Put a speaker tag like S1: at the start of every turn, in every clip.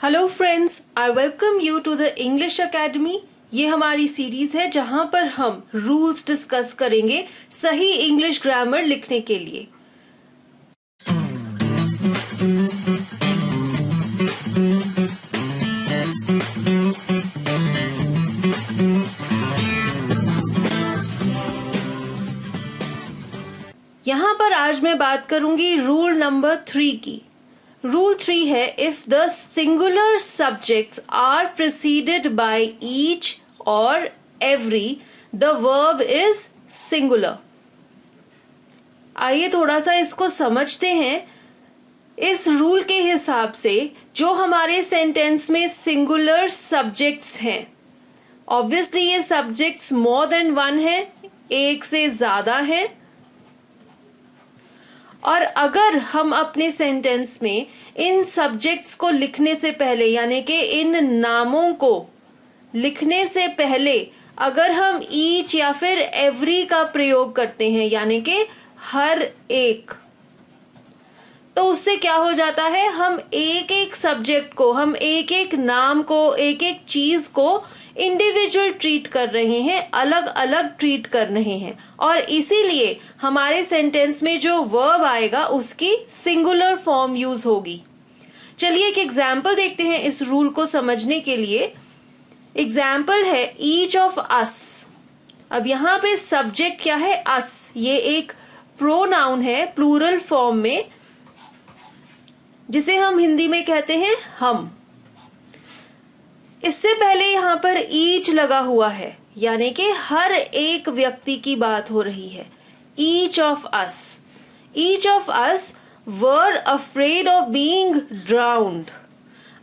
S1: Hello friends, I welcome you to the English academy. ये हमारी series है जहां पर हम रूल्स डिस्कस करेंगे सही इंग्लिश ग्रामर लिखने के लिए। यहाँ पर आज मैं बात करूंगी रूल नंबर 3 की। रूल 3 है, if the singular subjects are preceded by each और every the verb is singular. आइए थोड़ा सा इसको समझते हैं। इस रूल के हिसाब से जो हमारे सेंटेंस में सिंगुलर सब्जेक्ट्स हैं, ऑब्वियसली ये सब्जेक्ट्स मोर देन वन है, एक से ज्यादा है। और अगर हम अपने सेंटेंस में इन सब्जेक्ट्स को लिखने से पहले, यानी कि इन नामों को लिखने से पहले अगर हम ईच या फिर एवरी का प्रयोग करते हैं, यानी कि हर एक, तो उससे क्या हो जाता है, हम एक एक सब्जेक्ट को, हम एक एक नाम को, एक एक चीज को इंडिविजुअल ट्रीट कर रहे हैं, अलग अलग ट्रीट कर रहे हैं, और इसीलिए हमारे सेंटेंस में जो वर्ब आएगा उसकी सिंगुलर फॉर्म यूज होगी। चलिए एक एग्जाम्पल देखते हैं इस रूल को समझने के लिए। एग्जाम्पल है ईच ऑफ अस। अब यहाँ पे सब्जेक्ट क्या है, अस। ये एक प्रोनाउन है प्लूरल फॉर्म में, जिसे हम हिंदी में कहते हैं हम। इससे पहले यहां पर ईच लगा हुआ है, यानी कि हर एक व्यक्ति की बात हो रही है। Each of us, each of us were afraid of being ड्राउन्ड।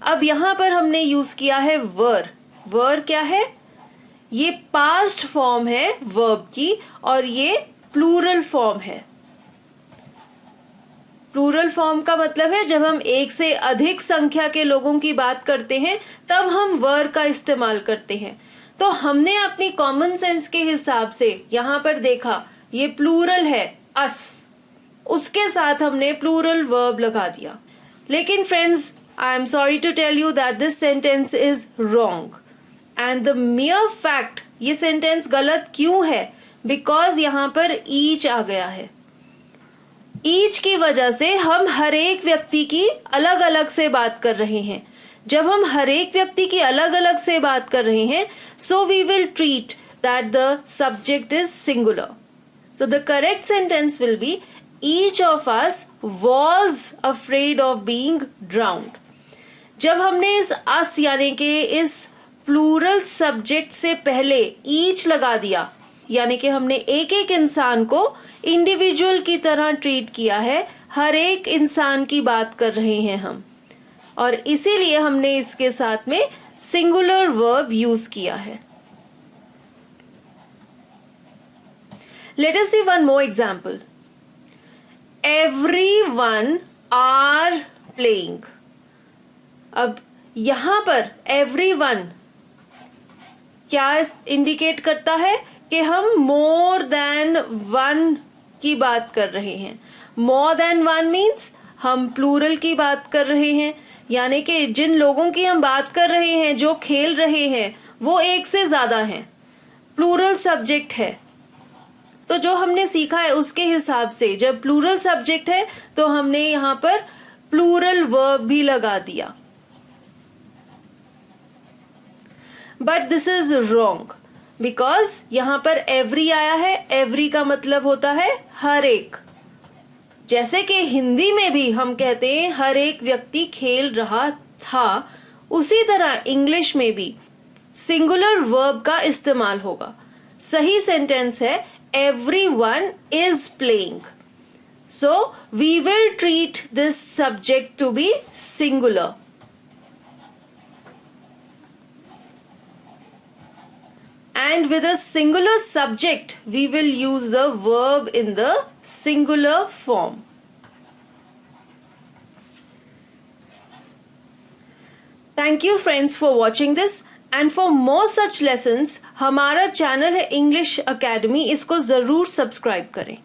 S1: अब यहां पर हमने यूज किया है वर। वर क्या है, ये पास्ट फॉर्म है वर्ब की, और ये प्लूरल फॉर्म है। प्लूरल फॉर्म का मतलब है जब हम एक से अधिक संख्या के लोगों की बात करते हैं तब हम वर का इस्तेमाल करते हैं। तो हमने अपनी कॉमन सेंस के हिसाब से यहां पर देखा ये प्लूरल है अस, उसके साथ हमने प्लूरल वर्ब लगा दिया। लेकिन friends, I am sorry to tell you that this sentence is wrong and the mere fact, ये सेंटेंस गलत क्यों है, बिकॉज यहां पर ईच आ गया है। ईच की वजह से हम हर एक व्यक्ति की अलग अलग से बात कर रहे हैं। जब हम हर एक व्यक्ति की अलग अलग से बात कर रहे हैं, so we will treat that the subject is singular. So the correct sentence will be each of us was afraid of being drowned. जब हमने इस अस यानी कि इस प्लूरल सब्जेक्ट से पहले ईच लगा दिया, यानी कि हमने एक एक इंसान को इंडिविजुअल की तरह ट्रीट किया है, हर एक इंसान की बात कर रहे हैं हम, और इसीलिए हमने इसके साथ में सिंगुलर वर्ब यूज किया है। Let us see one more example. Everyone are playing. अब यहां पर एवरीवन क्या इंडिकेट करता है कि हम मोर देन वन की बात कर रहे हैं। मोर देन वन मीन्स हम प्लूरल की बात कर रहे हैं, यानी कि जिन लोगों की हम बात कर रहे हैं, जो खेल रहे हैं, वो एक से ज्यादा हैं, प्लूरल सब्जेक्ट है। तो जो हमने सीखा है उसके हिसाब से जब प्लूरल सब्जेक्ट है तो हमने यहां पर प्लूरल वर्ब भी लगा दिया। But this is wrong, because यहां पर एवरी आया है। एवरी का मतलब होता है हर एक। जैसे कि हिंदी में भी हम कहते हैं हर एक व्यक्ति खेल रहा था, उसी तरह इंग्लिश में भी सिंगुलर वर्ब का इस्तेमाल होगा। सही सेंटेंस है everyone is playing. So we will treat this subject to be singular. And with a singular subject, we will use the verb in the singular form. Thank you friends for watching this, and for more such lessons, हमारा channel है English academy, इसको जरूर subscribe करें।